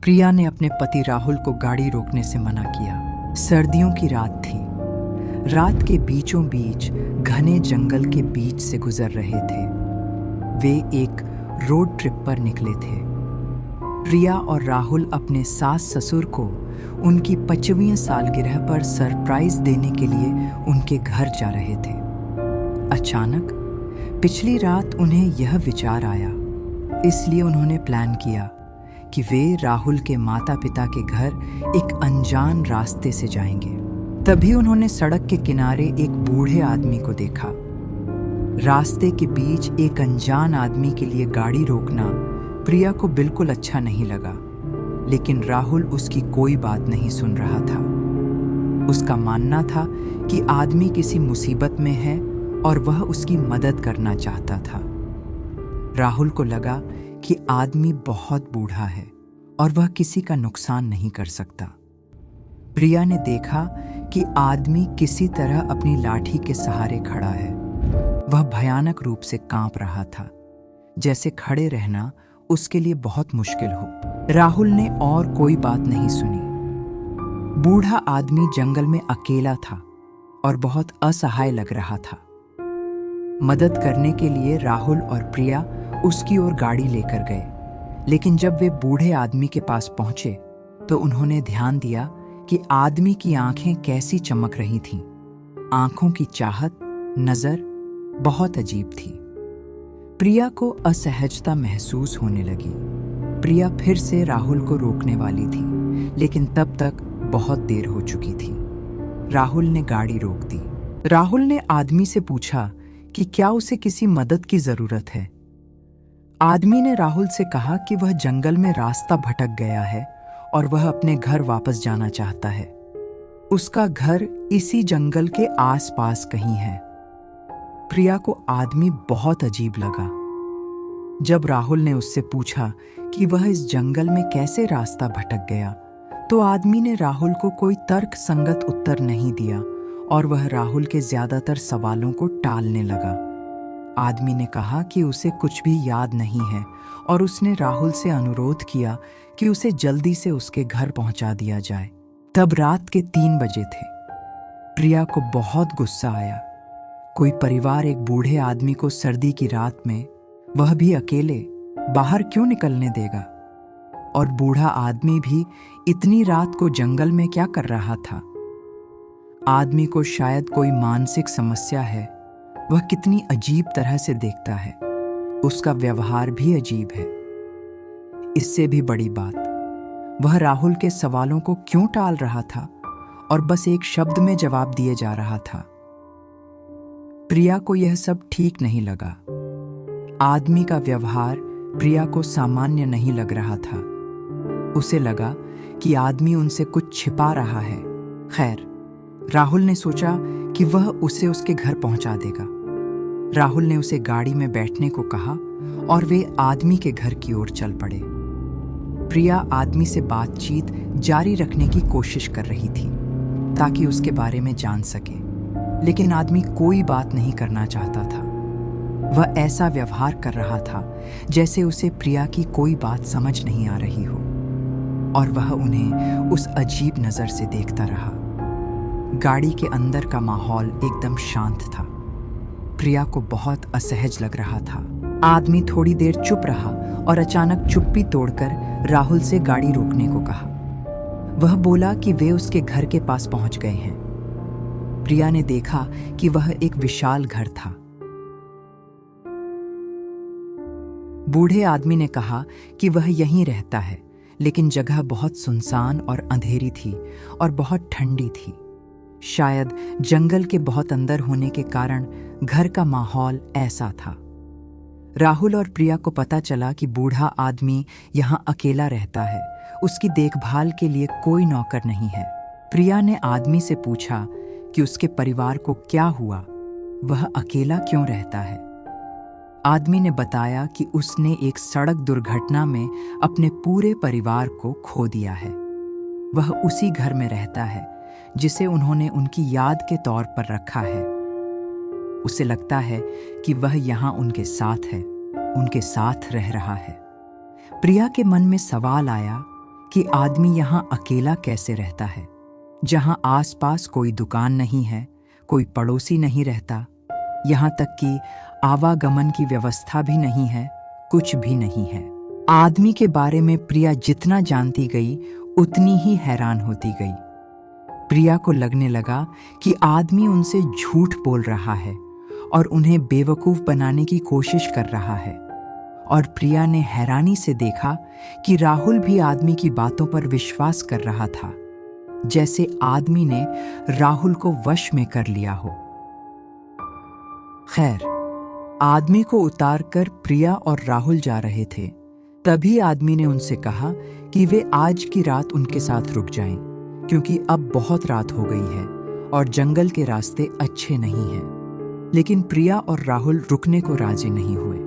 प्रिया ने अपने पति राहुल को गाड़ी रोकने से मना किया। सर्दियों की रात थी। रात के बीचों बीच घने जंगल के बीच से गुजर रहे थे। वे एक रोड ट्रिप पर निकले थे। प्रिया और राहुल अपने सास ससुर को उनकी 25वीं सालगिरह पर सरप्राइज देने के लिए उनके घर जा रहे थे। अचानक पिछली रात उन्हें यह विचार आया, इसलिए उन्होंने प्लान किया कि वे राहुल के माता पिता के घर एक अनजान रास्ते से जाएंगे। तभी उन्होंने सड़क के किनारे एक बूढ़े आदमी को देखा। रास्ते के बीच एक अनजान आदमी के लिए गाड़ी रोकना प्रिया को बिल्कुल अच्छा नहीं लगा, लेकिन राहुल उसकी कोई बात नहीं सुन रहा था। उसका मानना था कि आदमी किसी मुसीबत में है और वह उसकी मदद करना चाहता था। राहुल को लगा कि आदमी बहुत बूढ़ा है और वह किसी का नुकसान नहीं कर सकता। प्रिया ने देखा कि आदमी किसी तरह अपनी लाठी के सहारे खड़ा है। वह भयानक रूप से कांप रहा था, जैसे खड़े रहना उसके लिए बहुत मुश्किल हो। राहुल ने और कोई बात नहीं सुनी। बूढ़ा आदमी जंगल में अकेला था और बहुत असहाय लग रहा था। मदद करने के लिए राहुल और प्रिया उसकी ओर गाड़ी लेकर गए, लेकिन जब वे बूढ़े आदमी के पास पहुंचे तो उन्होंने ध्यान दिया कि आदमी की आंखें कैसी चमक रही थीं। आंखों की चाहत, नजर बहुत अजीब थी। प्रिया को असहजता महसूस होने लगी। प्रिया फिर से राहुल को रोकने वाली थी, लेकिन तब तक बहुत देर हो चुकी थी। राहुल ने गाड़ी रोक दी। राहुल ने आदमी से पूछा कि क्या उसे किसी मदद की जरूरत है। आदमी ने राहुल से कहा कि वह जंगल में रास्ता भटक गया है और वह अपने घर वापस जाना चाहता है। उसका घर इसी जंगल के आसपास कहीं है। प्रिया को आदमी बहुत अजीब लगा। जब राहुल ने उससे पूछा कि वह इस जंगल में कैसे रास्ता भटक गया, तो आदमी ने राहुल को कोई तर्क संगत उत्तर नहीं दिया और वह राहुल के ज्यादातर सवालों को टालने लगा। आदमी ने कहा कि उसे कुछ भी याद नहीं है और उसने राहुल से अनुरोध किया कि उसे जल्दी से उसके घर पहुंचा दिया जाए। तब रात के 3 बजे थे। प्रिया को बहुत गुस्सा आया। कोई परिवार एक बूढ़े आदमी को सर्दी की रात में, वह भी अकेले, बाहर क्यों निकलने देगा? और बूढ़ा आदमी भी इतनी रात को जंगल में क्या कर रहा था? आदमी को शायद कोई मानसिक समस्या है। वह कितनी अजीब तरह से देखता है। उसका व्यवहार भी अजीब है। इससे भी बड़ी बात, वह राहुल के सवालों को क्यों टाल रहा था और बस एक शब्द में जवाब दिए जा रहा था। प्रिया को यह सब ठीक नहीं लगा। आदमी का व्यवहार प्रिया को सामान्य नहीं लग रहा था। उसे लगा कि आदमी उनसे कुछ छिपा रहा है। खैर, राहुल ने सोचा कि वह उसे उसके घर पहुंचा देगा। राहुल ने उसे गाड़ी में बैठने को कहा और वे आदमी के घर की ओर चल पड़े। प्रिया आदमी से बातचीत जारी रखने की कोशिश कर रही थी ताकि उसके बारे में जान सके, लेकिन आदमी कोई बात नहीं करना चाहता था। वह ऐसा व्यवहार कर रहा था जैसे उसे प्रिया की कोई बात समझ नहीं आ रही हो, और वह उन्हें उस अजीब नजर से देखता रहा। गाड़ी के अंदर का माहौल एकदम शांत था। प्रिया को बहुत असहज लग रहा था। आदमी थोड़ी देर चुप रहा और अचानक चुप्पी तोड़कर राहुल से गाड़ी रोकने को कहा। वह बोला कि वे उसके घर के पास पहुंच गए हैं। प्रिया ने देखा कि वह एक विशाल घर था। बूढ़े आदमी ने कहा कि वह यहीं रहता है, लेकिन जगह बहुत सुनसान और अंधेरी थी और बहुत ठंडी थी। शायद जंगल के बहुत अंदर होने के कारण घर का माहौल ऐसा था। राहुल और प्रिया को पता चला कि बूढ़ा आदमी यहाँ अकेला रहता है। उसकी देखभाल के लिए कोई नौकर नहीं है। प्रिया ने आदमी से पूछा कि उसके परिवार को क्या हुआ, वह अकेला क्यों रहता है। आदमी ने बताया कि उसने एक सड़क दुर्घटना में अपने पूरे परिवार को खो दिया है। वह उसी घर में रहता है जिसे उन्होंने उनकी याद के तौर पर रखा है। उसे लगता है कि वह यहाँ उनके साथ है, उनके साथ रह रहा है। प्रिया के मन में सवाल आया कि आदमी यहाँ अकेला कैसे रहता है, जहाँ आसपास कोई दुकान नहीं है, कोई पड़ोसी नहीं रहता, यहाँ तक कि आवागमन की व्यवस्था भी नहीं है, कुछ भी नहीं है। आदमी के बारे में प्रिया जितना जानती गई उतनी ही हैरान होती गई। प्रिया को लगने लगा कि आदमी उनसे झूठ बोल रहा है और उन्हें बेवकूफ बनाने की कोशिश कर रहा है। और प्रिया ने हैरानी से देखा कि राहुल भी आदमी की बातों पर विश्वास कर रहा था, जैसे आदमी ने राहुल को वश में कर लिया हो। खैर, आदमी को उतारकर प्रिया और राहुल जा रहे थे। तभी आदमी ने उनसे कहा कि वे आज की रात उनके साथ रुक जाएं, क्योंकि अब बहुत रात हो गई है और जंगल के रास्ते अच्छे नहीं हैं। लेकिन प्रिया और राहुल रुकने को राजी नहीं हुए।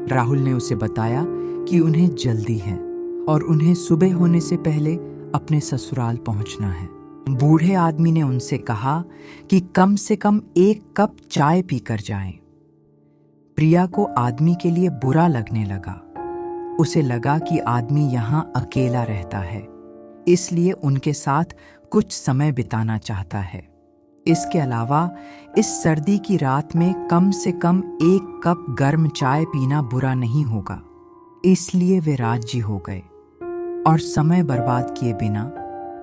राहुल ने उसे बताया कि उन्हें जल्दी है और उन्हें सुबह होने से पहले अपने ससुराल पहुंचना है। बूढ़े आदमी ने उनसे कहा कि कम से कम 1 कप चाय पीकर जाएं। प्रिया को आदमी के लिए बुरा लगने लगा। उसे लगा कि आदमी यहाँ अकेला रहता है, इसलिए उनके साथ कुछ समय बिताना चाहता है। इसके अलावा इस सर्दी की रात में कम से कम 1 कप गर्म चाय पीना बुरा नहीं होगा। इसलिए वे राजी हो गए और समय बर्बाद किए बिना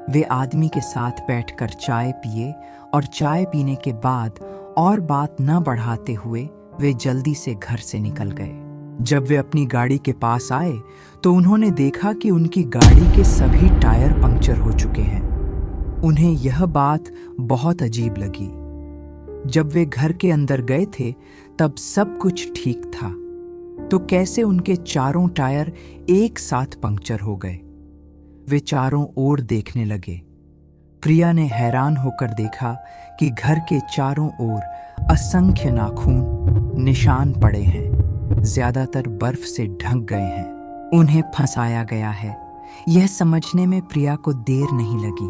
वे आदमी के साथ बैठकर चाय पिए और चाय पीने के बाद और बात न बढ़ाते हुए वे जल्दी से घर से निकल गए। जब वे अपनी गाड़ी के पास आए तो उन्होंने देखा कि उनकी गाड़ी के सभी टायर पंक्चर हो चुके हैं। उन्हें यह बात बहुत अजीब लगी। जब वे घर के अंदर गए थे तब सब कुछ ठीक था, तो कैसे उनके चारों टायर एक साथ पंक्चर हो गए। वे चारों ओर देखने लगे। प्रिया ने हैरान होकर देखा कि घर के चारों ओर असंख्य नाखून निशान पड़े हैं, ज्यादातर बर्फ से ढक गए हैं। उन्हें फंसाया गया है। यह समझने में प्रिया को देर नहीं लगी।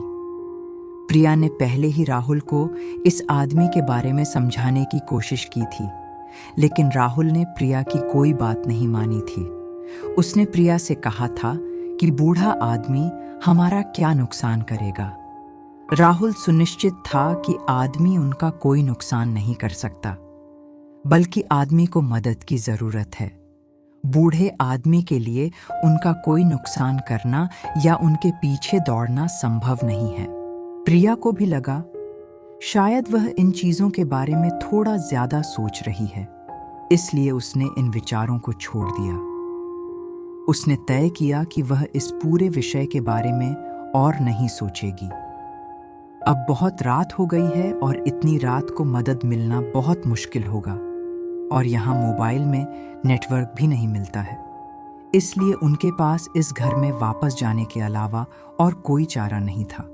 प्रिया ने पहले ही राहुल को इस आदमी के बारे में समझाने की कोशिश की थी, लेकिन राहुल ने प्रिया की कोई बात नहीं मानी थी। उसने प्रिया से कहा था कि बूढ़ा आदमी हमारा क्या नुकसान करेगा। राहुल सुनिश्चित था कि आदमी उनका कोई नुकसान नहीं कर सकता, बल्कि आदमी को मदद की जरूरत है। बूढ़े आदमी के लिए उनका कोई नुकसान करना या उनके पीछे दौड़ना संभव नहीं है। प्रिया को भी लगा शायद वह इन चीजों के बारे में थोड़ा ज्यादा सोच रही है, इसलिए उसने इन विचारों को छोड़ दिया। उसने तय किया कि वह इस पूरे विषय के बारे में और नहीं सोचेगी। अब बहुत रात हो गई है और इतनी रात को मदद मिलना बहुत मुश्किल होगा, और यहाँ मोबाइल में नेटवर्क भी नहीं मिलता है। इसलिए उनके पास इस घर में वापस जाने के अलावा और कोई चारा नहीं था।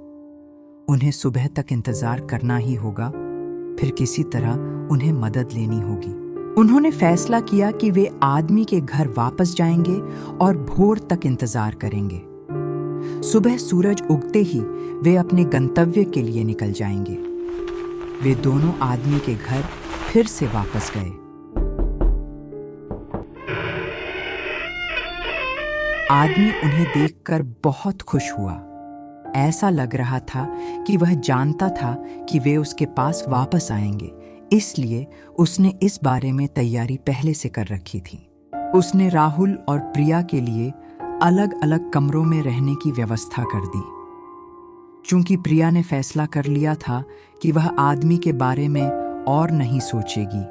उन्हें सुबह तक इंतजार करना ही होगा, फिर किसी तरह उन्हें मदद लेनी होगी। उन्होंने फैसला किया कि वे आदमी के घर वापस जाएंगे और भोर तक इंतजार करेंगे। सुबह सूरज उगते ही वे अपने गंतव्य के लिए निकल जाएंगे। वे दोनों आदमी के घर फिर से वापस गए। आदमी उन्हें देखकर बहुत खुश हुआ। ऐसा लग रहा था कि वह जानता था कि वे उसके पास वापस आएंगे, इसलिए उसने इस बारे में तैयारी पहले से कर रखी थी। उसने राहुल और प्रिया के लिए अलग अलग कमरों में रहने की व्यवस्था कर दी। चूंकि प्रिया ने फैसला कर लिया था कि वह आदमी के बारे में और नहीं सोचेगी,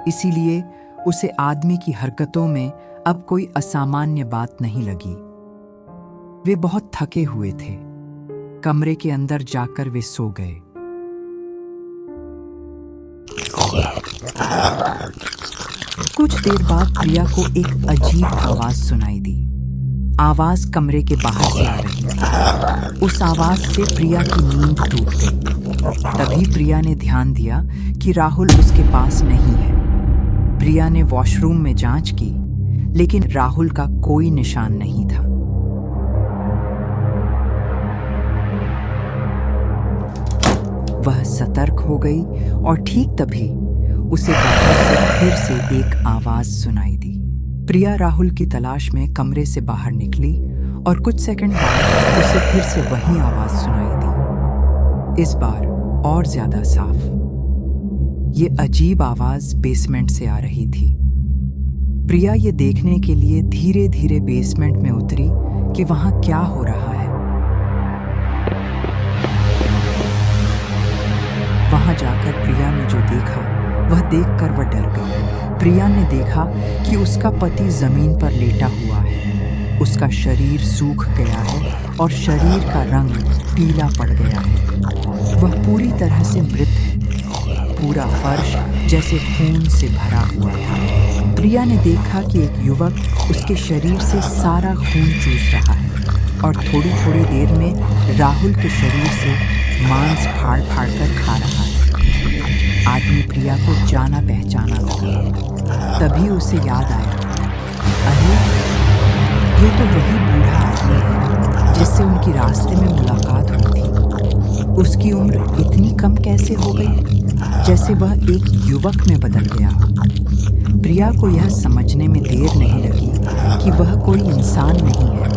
इसीलिए उसे आदमी की हरकतों में अब कोई असामान्य बात नहीं लगी। वे बहुत थके हुए थे। कमरे के अंदर जाकर वे सो गए। कुछ देर बाद प्रिया को एक अजीब आवाज सुनाई दी। आवाज कमरे के बाहर से आ रही थी। उस आवाज से प्रिया की नींद टूट गई। तभी प्रिया ने ध्यान दिया कि राहुल उसके पास नहीं है। प्रिया ने वॉशरूम में जांच की, लेकिन राहुल का कोई निशान नहीं था। वह सतर्क हो गई और ठीक तभी उसे बाहर से फिर से एक आवाज सुनाई दी। प्रिया राहुल की तलाश में कमरे से बाहर निकली और कुछ सेकंड बाद उसे फिर से वही आवाज सुनाई दी, इस बार और ज्यादा साफ। ये अजीब आवाज बेसमेंट से आ रही थी। प्रिया ये देखने के लिए धीरे धीरे बेसमेंट में उतरी कि वहां क्या हो रहा है। वहां जाकर प्रिया ने जो देखा वह देखकर वह डर गई। प्रिया ने देखा कि उसका पति जमीन पर लेटा हुआ है। उसका शरीर सूख गया है और शरीर का रंग पीला पड़ गया है। वह पूरी तरह से मृत है। पूरा फर्श जैसे खून से भरा हुआ था। प्रिया ने देखा कि एक युवक उसके शरीर से सारा खून चूस रहा है और थोड़ी थोड़ी देर में राहुल के शरीर से मांस फाड़ फाड़ कर खा रहा है। आदमी प्रिया को जाना पहचाना लगा। तभी उसे याद आया, अरे ये तो वही बूढ़ा आदमी है जिससे उनकी रास्ते में मुलाकात हुई थी। उसकी उम्र इतनी कम कैसे हो गई, जैसे वह एक युवक में बदल गया हो। प्रिया को यह समझने में देर नहीं लगी कि वह कोई इंसान नहीं है,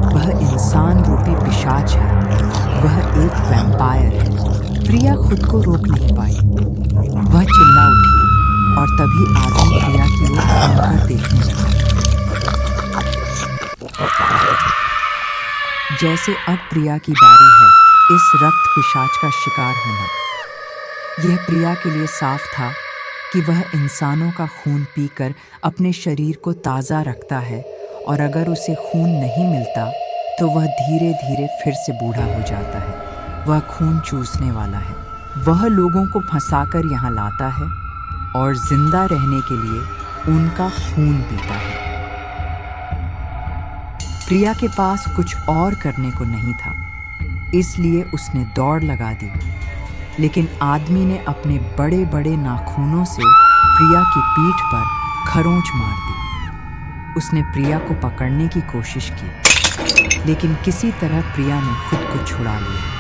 वह इंसान रूपी पिशाच है, वह एक वैम्पायर है। प्रिया खुद को रोक नहीं पाई। वह चिल्ला उठी और तभी आदमी प्रिया की ओर घूमकर देखने लगा। जैसे अब प्रिया की बारी है इस रक्त पिशाच का शिकार होना। यह प्रिया के लिए साफ था कि वह इंसानों का खून पीकर अपने शरीर को ताज़ा रखता है और अगर उसे खून नहीं मिलता तो वह धीरे धीरे फिर से बूढ़ा हो जाता है। वह खून चूसने वाला है। वह लोगों को फंसाकर यहाँ लाता है और जिंदा रहने के लिए उनका खून पीता है। प्रिया के पास कुछ और करने को नहीं था, इसलिए उसने दौड़ लगा दी। लेकिन आदमी ने अपने बड़े बड़े नाखूनों से प्रिया की पीठ पर खरोंच मार दी। उसने प्रिया को पकड़ने की कोशिश की, लेकिन किसी तरह प्रिया ने खुद को छुड़ा लिया।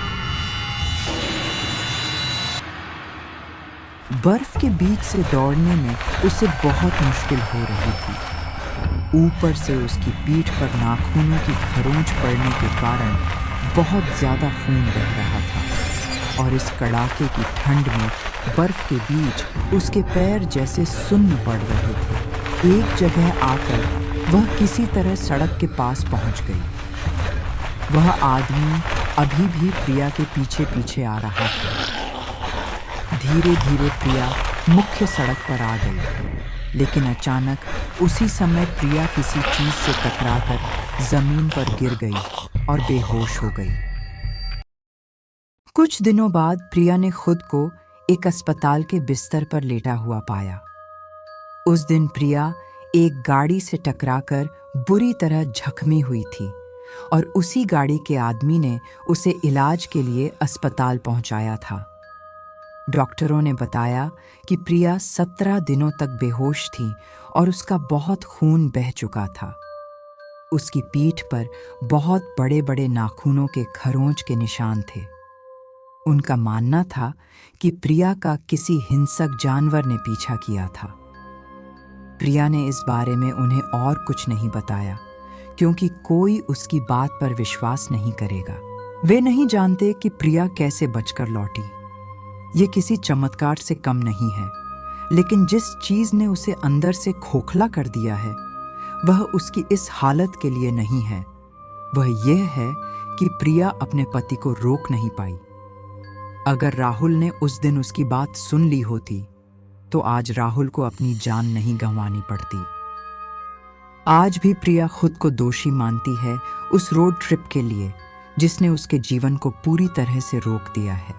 बर्फ के बीच से दौड़ने में उसे बहुत मुश्किल हो रही थी। ऊपर से उसकी पीठ पर नाखूनों की खरोंच पड़ने के कारण बहुत ज्यादा खून बह रहा था और इस कड़ाके की ठंड में बर्फ के बीच उसके पैर जैसे सुन्न पड़ रहे थे। एक जगह आकर वह किसी तरह सड़क के पास पहुंच गई। वह आदमी अभी भी प्रिया के पीछे पीछे आ रहा था। धीरे धीरे प्रिया मुख्य सड़क पर आ गई, लेकिन अचानक उसी समय प्रिया किसी चीज से टकराकर जमीन पर गिर गई और बेहोश हो गई। कुछ दिनों बाद प्रिया ने खुद को एक अस्पताल के बिस्तर पर लेटा हुआ पाया। उस दिन प्रिया एक गाड़ी से टकराकर बुरी तरह जख्मी हुई थी और उसी गाड़ी के आदमी ने उसे इलाज के लिए अस्पताल पहुंचाया था। डॉक्टरों ने बताया कि प्रिया 17 दिनों तक बेहोश थी और उसका बहुत खून बह चुका था। उसकी पीठ पर बहुत बड़े बड़े नाखूनों के खरोंच के निशान थे। उनका मानना था कि प्रिया का किसी हिंसक जानवर ने पीछा किया था। प्रिया ने इस बारे में उन्हें और कुछ नहीं बताया, क्योंकि कोई उसकी बात पर विश्वास नहीं करेगा। वे नहीं जानते कि प्रिया कैसे बचकर लौटी। ये किसी चमत्कार से कम नहीं है, लेकिन जिस चीज ने उसे अंदर से खोखला कर दिया है वह उसकी इस हालत के लिए नहीं है। वह यह है कि प्रिया अपने पति को रोक नहीं पाई। अगर राहुल ने उस दिन उसकी बात सुन ली होती तो आज राहुल को अपनी जान नहीं गंवानी पड़ती। आज भी प्रिया खुद को दोषी मानती है उस रोड ट्रिप के लिए जिसने उसके जीवन को पूरी तरह से रोक दिया है।